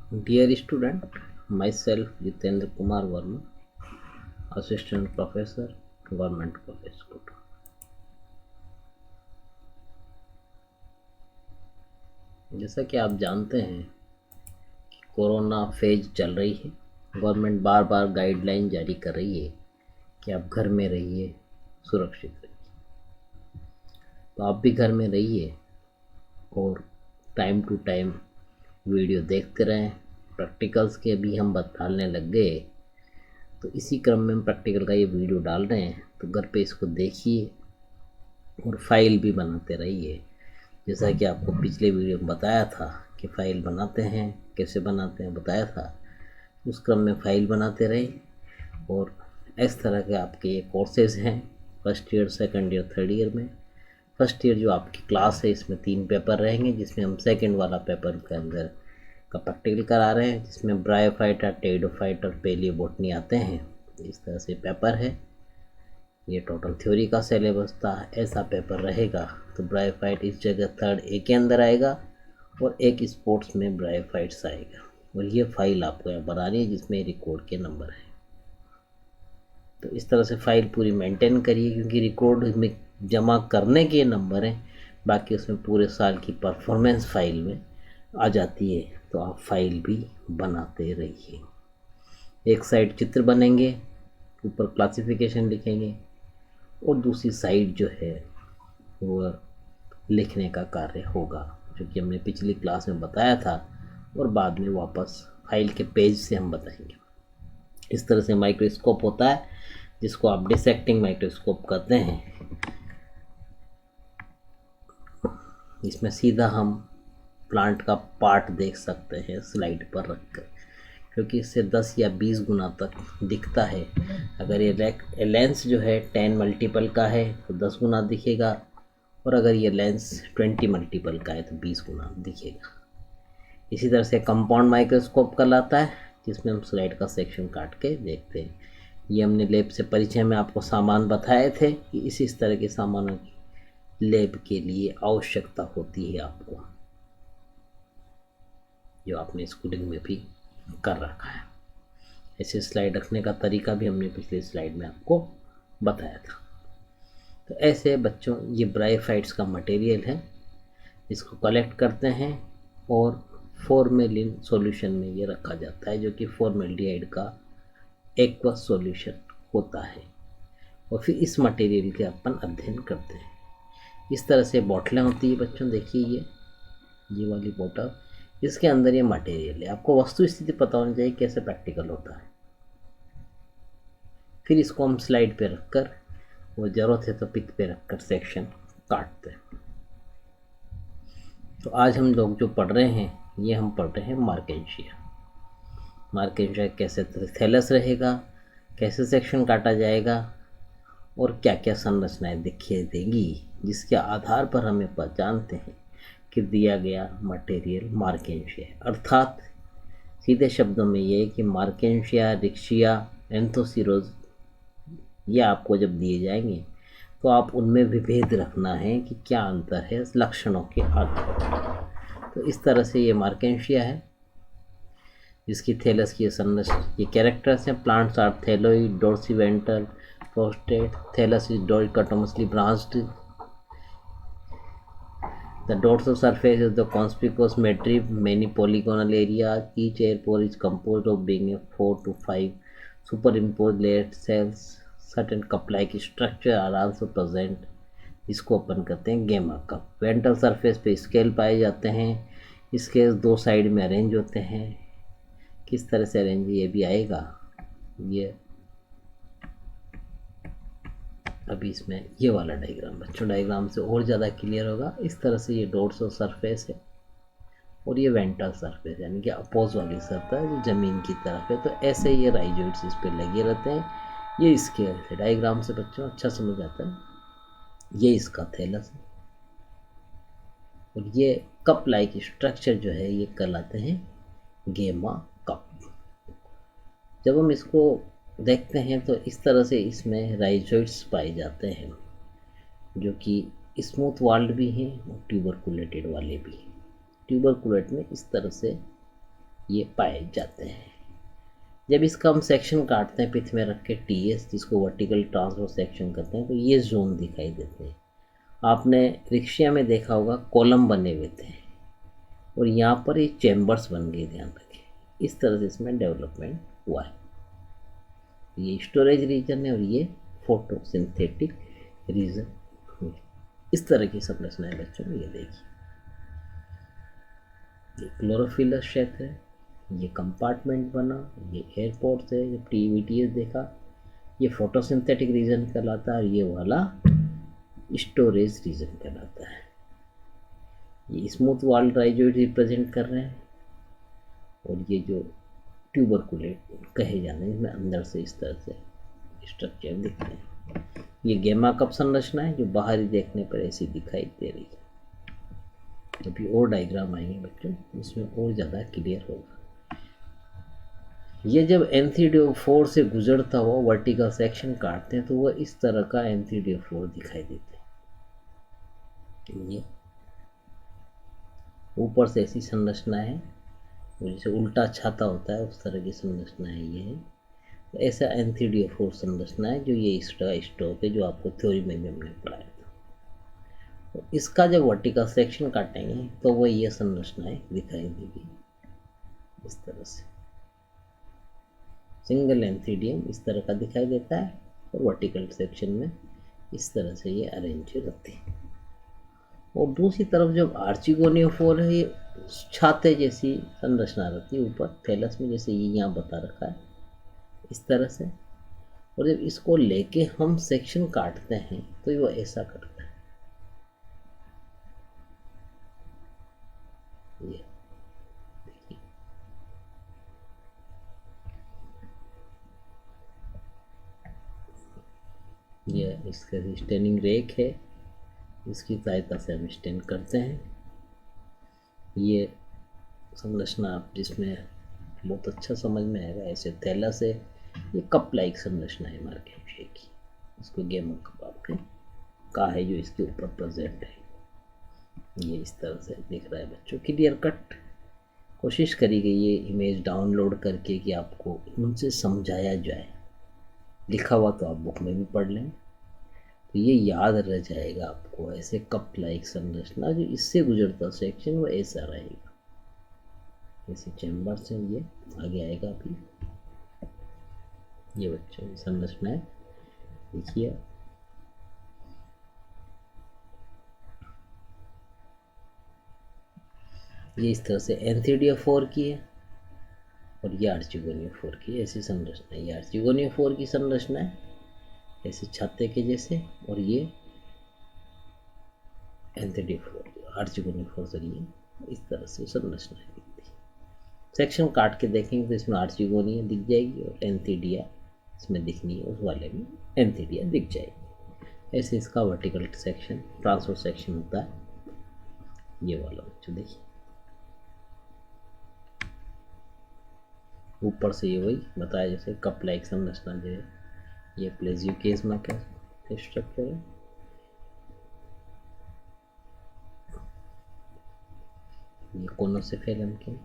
Dear student, myself Jitendra Kumar Verma, Assistant Professor, Government College, Koटा। जैसा कि आप जानते हैं कि कोरोना फेज चल रही है। गवर्नमेंट बार बार गाइडलाइन जारी कर रही है कि आप घर में रहिए, सुरक्षित रहिए। तो आप भी घर में रहिए और टाइम टू टाइम वीडियो देखते रहें। प्रैक्टिकल्स के भी हम बताने लग गए, तो इसी क्रम में हम प्रैक्टिकल का ये वीडियो डाल रहे हैं। तो घर पे इसको देखिए और फाइल भी बनाते रहिए। जैसा कि आपको पिछले वीडियो में बताया था कि फाइल बनाते हैं, कैसे बनाते हैं बताया था। उस क्रम में फाइल बनाते रहे और इस तरह के आपके ये कोर्सेज हैं first year, second year, third year में। फर्स्ट ईयर जो आपकी क्लास है इसमें 3 पेपर रहेंगे, जिसमें हम सेकंड वाला पेपर के अंदर का प्रैक्टिकल करा रहे हैं, जिसमें ब्रायोफाइटा, टेरिडोफाइट और पेलियोबोटनी आते हैं। इस तरह से पेपर है। ये टोटल थ्योरी का सिलेबस था, ऐसा पेपर रहेगा। तो ब्रायोफाइट इस जगह थर्ड ए के अंदर आएगा और एक स्पोर्ट्स में ब्रायोफाइट्स आएगा। और ये फाइल आपको यहाँ बनानी है जिसमें रिकॉर्ड के नंबर है। तो इस तरह से फाइल पूरी मेंटेन करिए, क्योंकि रिकॉर्ड में जमा करने के नंबर हैं, बाकी उसमें पूरे साल की परफॉर्मेंस फाइल में आ जाती है। तो आप फाइल भी बनाते रहिए। एक साइड चित्र बनेंगे, ऊपर क्लासिफिकेशन लिखेंगे और दूसरी साइड जो है वो लिखने का कार्य होगा, जो कि हमने पिछली क्लास में बताया था और बाद में वापस फाइल के पेज से हम बताएंगे। इस तरह से माइक्रोस्कोप होता है, जिसको आप डिसेक्टिंग माइक्रोस्कोप कहते हैं। इसमें सीधा हम प्लांट का पार्ट देख सकते हैं स्लाइड पर रखकर, क्योंकि इससे 10 या 20 गुना तक दिखता है। अगर ये लेंस जो है 10 मल्टीपल का है तो 10 गुना दिखेगा, और अगर ये लेंस 20 मल्टीपल का है तो 20 गुना दिखेगा। इसी तरह से कंपाउंड माइक्रोस्कोप कहलाता है, जिसमें हम स्लाइड का सेक्शन काट के देखते हैं। ये हमने लैब से परिचय में आपको सामान बताए थे कि इस तरह के सामानों की लैब के लिए आवश्यकता होती है आपको, जो आपने स्कूलिंग में भी कर रखा है। ऐसे स्लाइड रखने का तरीका भी हमने पिछले स्लाइड में आपको बताया था। तो ऐसे बच्चों, ये ब्रायोफाइट्स का मटेरियल है, इसको कलेक्ट करते हैं और फॉर्मेलिन सॉल्यूशन में ये रखा जाता है, जो कि फॉर्मेल्डिहाइड का एक्वस सॉल्यूशन होता है। और फिर इस मटेरियल के अपन अध्ययन करते हैं। इस तरह से बोतलें होती है बच्चों, देखिए ये वाली बोतल, इसके अंदर ये मटेरियल है। आपको वस्तु स्थिति पता होनी चाहिए कैसे प्रैक्टिकल होता है। फिर इसको हम स्लाइड पे रखकर, वो ज़रूरत है तो पिक पे रखकर सेक्शन काटते हैं। तो आज हम लोग जो पढ़ रहे हैं, ये हम पढ़ रहे हैं मार्केंशिया। मार्केंशिया कैसे थैलस रहेगा, कैसे सेक्शन काटा जाएगा और क्या क्या संरचनाएं दिखाई देंगी, जिसके आधार पर हमें पहचानते हैं कि दिया गया मटेरियल मार्केंशिया। अर्थात सीधे शब्दों में ये है कि मार्केंशिया, रिक्शिया, एंथोसिरोज, ये आपको जब दिए जाएंगे तो आप उनमें विभेद रखना है कि क्या अंतर है लक्षणों के आधार पर। तो इस तरह से ये मार्केंशिया है, जिसकी थैलस की ये कैरेक्टर्स हैं। Plants are thalloid, dorsiventral, prostrate, thallus is dichotomously branched. The dorsal surface is the conspicuous midrib, many polygonal areas. Each air pore is composed of being a 4 to 5 superimposed layered cells. Certain cup-like structure are also present. इसको अपन कहते हैं गेमा cup. Ventral surface पे scale पाए जाते हैं। Scale 2 side में arrange होते हैं। किस तरह से अरेंज ये भी आएगा। ये अभी इसमें ये वाला डायग्राम बच्चों, डायग्राम से और ज़्यादा क्लियर होगा। इस तरह से ये डोर्सल सरफेस है और ये वेंट्रल सरफेस, यानी कि अपोज वाली सतह जो ज़मीन की तरफ है। तो ऐसे ये राइजोइड्स इस पर लगे रहते हैं। ये स्केल है, डायग्राम से बच्चों अच्छा समझ आता है। ये इसका थैलस है और ये कप लाइक स्ट्रक्चर जो है ये कहलाते हैं गेमा कप। जब हम इसको देखते हैं तो इस तरह से इसमें राइजोइड्स पाए जाते हैं, जो कि स्मूथ वाल्ड भी हैं और ट्यूबरकुलेटेड वाले भी हैं। ट्यूबरकुलेट में इस तरह से ये पाए जाते हैं। जब इसका हम सेक्शन काटते हैं पिथ में रख के टीएस, जिसको वर्टिकल ट्रांसवर्स सेक्शन कहते हैं, तो ये जोन दिखाई देते हैं। आपने रिक्शा में देखा होगा कॉलम बने हुए थे और यहाँ पर ये चैम्बर्स बन गए, ध्यान रखें। इस तरह से इसमें डेवलपमेंट हुआ है। ये स्टोरेज रीजन है और ये फोटोसिंथेटिक रीजन। इस तरह की संरचना है बच्चों। ये देखिए, ये क्लोरोफिलस क्षेत्र है, ये कंपार्टमेंट बना, ये एयरपोर्ट है, जब टीवीटीएस देखा, ये फोटोसिंथेटिक रीजन कहलाता है और ये वाला स्टोरेज रीजन कहलाता है। ये स्मूथ वॉल राइजोइड रिप्रेजेंट कर रहे हैं और ये जो ट्यूबरकुलेट कहे जाते हैं, इसमें अंदर से इस तरह से स्ट्रक्चर दिखते हैं। ये गेमा कप संरचना है जो बाहरी देखने पर ऐसी दिखाई दे रही है। अभी और डायग्राम आएंगे बच्चों, इसमें और ज़्यादा क्लियर होगा। ये जब N3DO4 से गुजरता हुआ वर्टिकल सेक्शन काटते हैं तो वह इस तरह का N3DO4 दिखाई देता है। ये ऊपर से ऐसी संरचना है, जैसे उल्टा छाता होता है उस तरह की संरचना है। ये है तो ऐसा N3DO4 संरचना है जो ये स्टॉक है, जो आपको थ्योरी में भी हमने पढ़ाया था। तो इसका जब वर्टिकल सेक्शन काटेंगे तो वह ये संरचनाएं दिखाई देगी इस तरह से। सिंगल एंथीडियम इस तरह का दिखाई देता है और वर्टिकल सेक्शन में इस तरह से ये अरेंज रहते हैं। और दूसरी तरफ जब आर्चिगोनियोफोर है, ये छाते जैसी संरचना रहती है ऊपर थैलस में, जैसे ये यहाँ बता रखा है इस तरह से। और जब इसको लेके हम सेक्शन काटते हैं तो वो ऐसा करता है। ये देखिए, ये इसका स्टेनिंग रेक है, इसकी सहायता से हम स्टेन करते हैं। ये संरचना आप जिसमें बहुत अच्छा समझ में आएगा, ऐसे थैला से ये कप लाइक संरचना है मार्केट की, इसको गेम कप आपने कहा है जो इसके ऊपर प्रेजेंट है। ये इस तरह से दिख रहा है बच्चों, क्लियर कट। कोशिश करी गई ये इमेज डाउनलोड करके कि आपको उनसे समझाया जाए। लिखा हुआ तो आप बुक में भी पढ़ लें तो ये याद रह जाएगा आपको। ऐसे कप लाइक संरचना जो इससे गुजरता सेक्शन वो ऐसा रहेगा। ऐसे चैम्बर से ये आगे आएगा। अभी ये बच्चों संरचना है, देखिए ये इस तरह से N3DO4 की है और ये आर्चिगोनियोफोर की ऐसी संरचना है। ये आर्चिगोनियोफोर की संरचना है ऐसे छाते के जैसे, और ये N3DO4 आर्चिगोनियोफोर से ये इस तरह से संरचना है। सेक्शन काट के देखेंगे तो इसमें आर्चिगोनिया दिख जाएगी और एंथीडिया इसमें दिखनी है, उस वाले में एंथीडिया दिख जाएगी। ऐसे इसका वर्टिकल सेक्शन ट्रांसफर सेक्शन होता है। ये वाला बच्चों देखिए, ऊपर से ये वही बताया जैसे कप लाइक संरचना जो है, ये प्लेजियोकेस्मा का स्ट्रक्चर है। ये कोनोसेफेलम के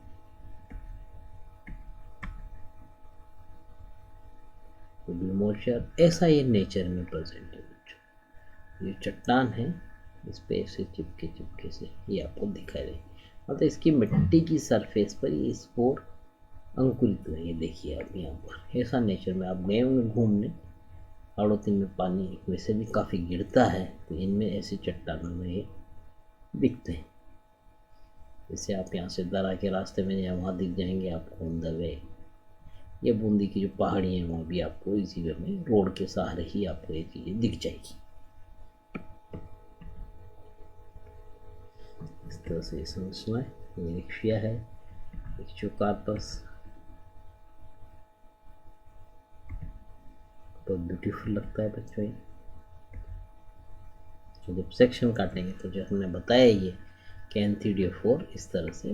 मोचर, ऐसा ये नेचर में प्रेजेंट है बच्चों। ये चट्टान है, इस पे ऐसे चिपके से ये आपको दिखाई दे, मतलब इसकी मिट्टी की सरफेस पर ये स्पोर अंकुरित हुए। ये देखिए आप यहाँ पर, ऐसा नेचर में आप गए होंगे घूमने, हाड़ोती में पानी वैसे भी काफ़ी गिरता है तो इनमें ऐसी चट्टानों में ये दिखते हैं। जैसे आप यहाँ से दरा के रास्ते में या वहाँ दिख जाएंगे आपको ऑन द वे। ये बूंदी की जो पहाड़ी है वहाँ भी आपको इसी वे में रोड के सहारे ही आपको ये चीज़ें दिख जाएगी। इस तरह से ये समझना है। ये रिक्शिया है, इक्ष्योकार्पस, बहुत ब्यूटीफुल लगता है बच्चों ये। तो जब सेक्शन काटेंगे तो जो हमने बताया ये कि N3DO4 इस तरह से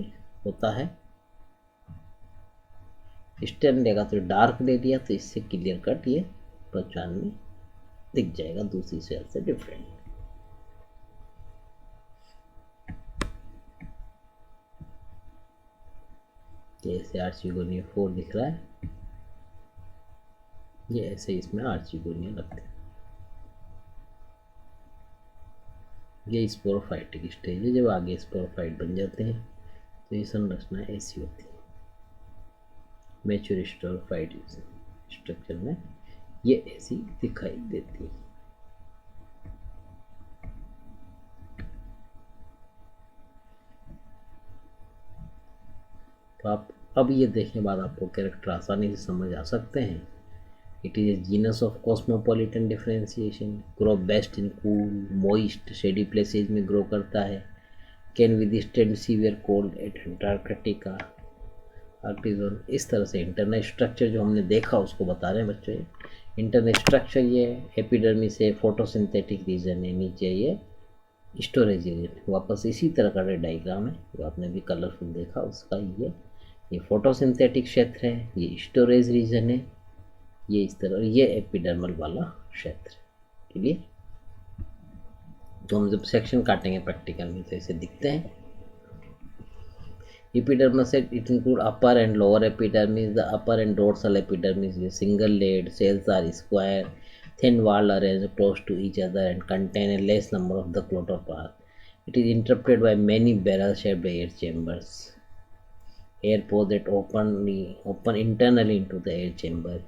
होता है। स्टेन लेगा तो डार्क ले लिया तो इससे क्लियर कट ये पहचान में दिख जाएगा दूसरी सेल से डिफरेंट। जैसे आर्चिगोनिया 4 दिख रहा है, ये ऐसे इसमें आर्चिगोनिया लगते हैं। ये स्पोरोफाइटिक स्टेज है। जब आगे स्पोरोफाइट बन जाते हैं तो ये संरचना ऐसी होती है। मैच्योर स्पोरोफाइट स्ट्रक्चर में ये ऐसी दिखाई देती है। तो आप अब ये देखने के बाद आपको कैरेक्टर आसानी से समझ आ सकते हैं। It is a genus of cosmopolitan differentiation, grow best in cool moist shady places में ग्रो करता है। Can withstand severe cold at Antarctica artisan. इस तरह से इंटरनल स्ट्रक्चर जो हमने देखा उसको बता रहे हैं बच्चों। ये इंटरनल स्ट्रक्चर ये एपिडर्मिस है, फोटोसिंथेटिक रीजन है, नीचे ये स्टोरेज रीजन। वापस इसी तरह का डायग्राम है जो आपने भी कलरफुल देखा उसका। ये फोटोसिंथेटिक क्षेत्र है, ये स्टोरेज रीजन है, ये इस तरह, ये एपिडर्मल वाला क्षेत्र। क्लियर? तो हम जब सेक्शन काटेंगे प्रैक्टिकल में तो ऐसे दिखते हैं। Epidermis, it includes upper and lower epidermis. The upper and dorsal epidermis is single layered. Cells are square, thin wall arranged close to each other and contain a less number of the chloroplasts. It is interrupted by many barrel-shaped air chambers. Air pores that open internally into the air chamber.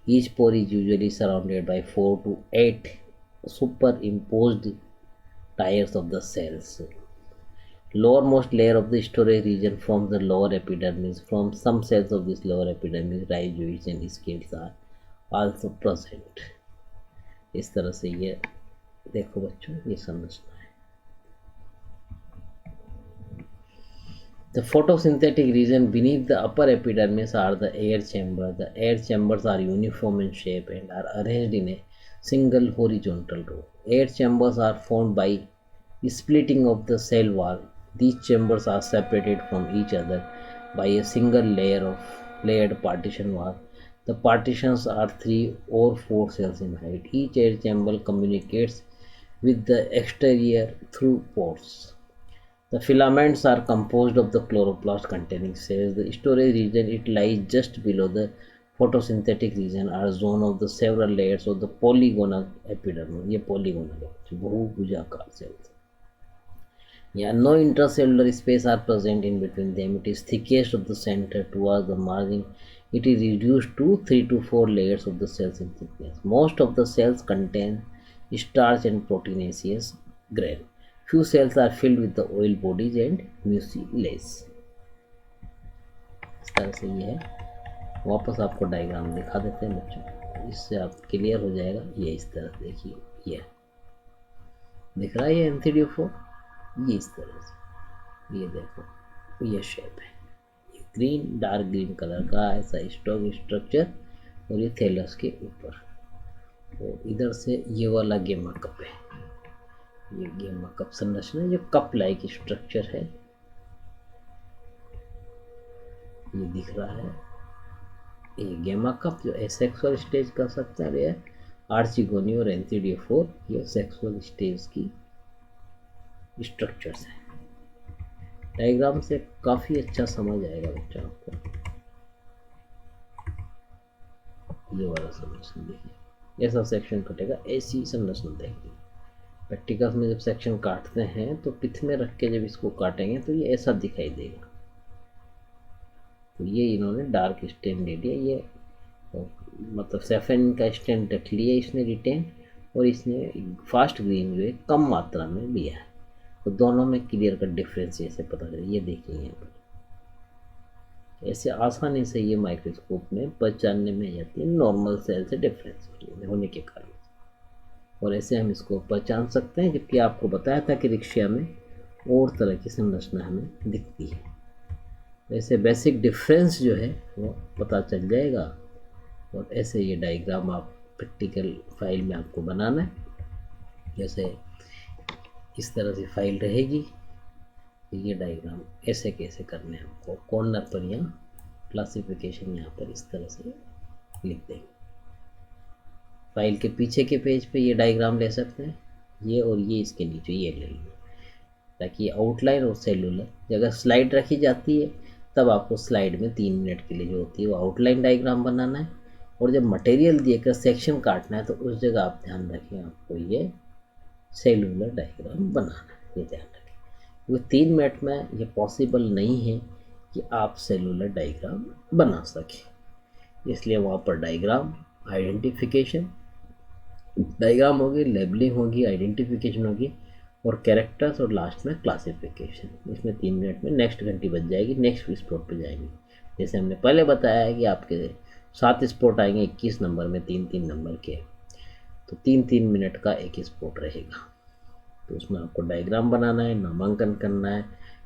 Each pore is usually surrounded by 4 to 8 superimposed tiers of the cells. Lowermost layer of the storage region forms the lower epidermis. From some cells of this lower epidermis, rhizoids and scales are also present. इस तरह से ये देखो बच्चों, ये संरचना है। The photosynthetic region beneath the upper epidermis are the air chambers. The air chambers are uniform in shape and are arranged in a single horizontal row. Air chambers are formed by splitting of the cell wall. These chambers are separated from each other by a single layered partition wall. The partitions are 3 or 4 cells in height. Each air chamber communicates with the exterior through pores. The filaments are composed of the chloroplast containing cells. The storage region, it lies just below the photosynthetic region, are zone of the several layers of the polygonal epidermis. ये polygonal है, बहुभुजाकार cells. No intercellular space are present in between them. It is thickest of the center towards the margin. It is reduced to 3 to 4 layers of the cells in thickness. Most of the cells contain starch and proteinaceous grain. Few cells are filled with the oil bodies and mucilage. इस तरह से ये है। वापस आपको diagram दिखा देते हैं बच्चों, इससे आप क्लियर हो जाएगा। ये इस तरह देखिए, ये दिख रहा है ये एंथिडियोफोर, ये इस तरह से, ये देखो ये शेप है, ये ग्रीन डार्क ग्रीन कलर का ऐसा स्ट्रक्चर, और ये थैलस के ऊपर, और इधर से ये वाला गेमा कप है। ये गेमा कप संरचना, ये कप लाइक स्ट्रक्चर है, ये दिख रहा है। ये गेमा कप जो एसेक्सुअल स्टेज कर सकता है, आर्चिगोनिया और एंथिडियोफोर ये सेक्सुअल स्टेज की स्ट्रक्चर्स हैं। डायग्राम से काफ़ी अच्छा समझ आएगा बच्चा आपको। ये वाला संरचना देखिए, ऐसा सेक्शन कटेगा, ऐसी संरचना देखिए। प्रैक्टिकल्स में जब सेक्शन काटते हैं तो पिथ में रख के जब इसको काटेंगे तो ये ऐसा दिखाई देगा। तो ये इन्होंने डार्क स्टेन दे दिया, ये मतलब सैफरन का स्टेन रख लिया इसने रिटेन, और इसने फास्ट ग्रीन जो है कम मात्रा में लिया है। तो दोनों में क्लियर कट डिफरेंस ऐसे पता चले। ये देखिए यहाँ पर ऐसे आसानी से ये माइक्रोस्कोप में पहचानने में आ जाती है, नॉर्मल सेल से डिफरेंस होने के कारण। और ऐसे हम इसको पहचान सकते हैं, जबकि आपको बताया था कि रिक्शा में और तरह की संरचना हमें दिखती है। ऐसे बेसिक डिफरेंस जो है वो पता चल जाएगा। और ऐसे ये डायग्राम आप प्रैक्टिकल फाइल में आपको बनाना है। जैसे इस तरह से फाइल रहेगी, ये डायग्राम ऐसे कैसे करने हैं आपको कॉर्नर पर, यहाँ क्लासिफिकेशन यहाँ पर इस तरह से लिख देंगे। फाइल के पीछे के पेज पे ये डायग्राम ले सकते हैं, ये और ये इसके नीचे ये ले लो, ताकि आउटलाइन और सेलुलर, अगर स्लाइड रखी जाती है तब आपको स्लाइड में 3 मिनट के लिए जो होती है वो आउटलाइन डायग्राम बनाना है, और जब मटेरियल देकर सेक्शन काटना है तो उस जगह आप ध्यान रखें आपको ये सेलुलर डायग्राम बनाना है, ये ध्यान रखें, क्योंकि 3 मिनट में ये पॉसिबल नहीं है कि आप सेलुलर डायग्राम बना सकें। इसलिए वहाँ पर डायग्राम, आइडेंटिफिकेशन, डायग्राम होगी, लेबलिंग होगी, आइडेंटिफिकेशन होगी, और कैरेक्टर्स, और लास्ट में क्लासिफिकेशन। इसमें 3 मिनट में नेक्स्ट घंटी बज जाएगी, नेक्स्ट स्पॉट पे जाएंगे। जैसे हमने पहले बताया है कि आपके 7 स्पॉट आएंगे 21 नंबर में, 3-3 नंबर के, तो 3-3 मिनट का एक स्पॉट रहेगा। तो उसमें आपको डायग्राम बनाना है, नामांकन करना है,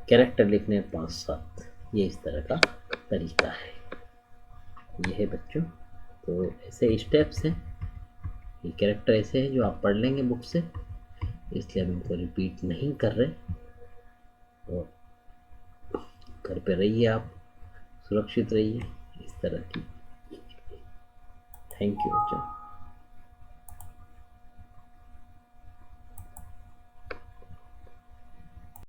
कैरेक्टर लिखने हैं 5-7, ये इस तरह का तरीका है। ये है बच्चों, तो ऐसे स्टेप्स हैं, ये कैरेक्टर ऐसे हैं जो आप पढ़ लेंगे बुक से, इसलिए हम इनको रिपीट नहीं कर रहे। और घर पे रहिए आप, सुरक्षित रहिए, इस तरह की। थैंक यू बच्चों।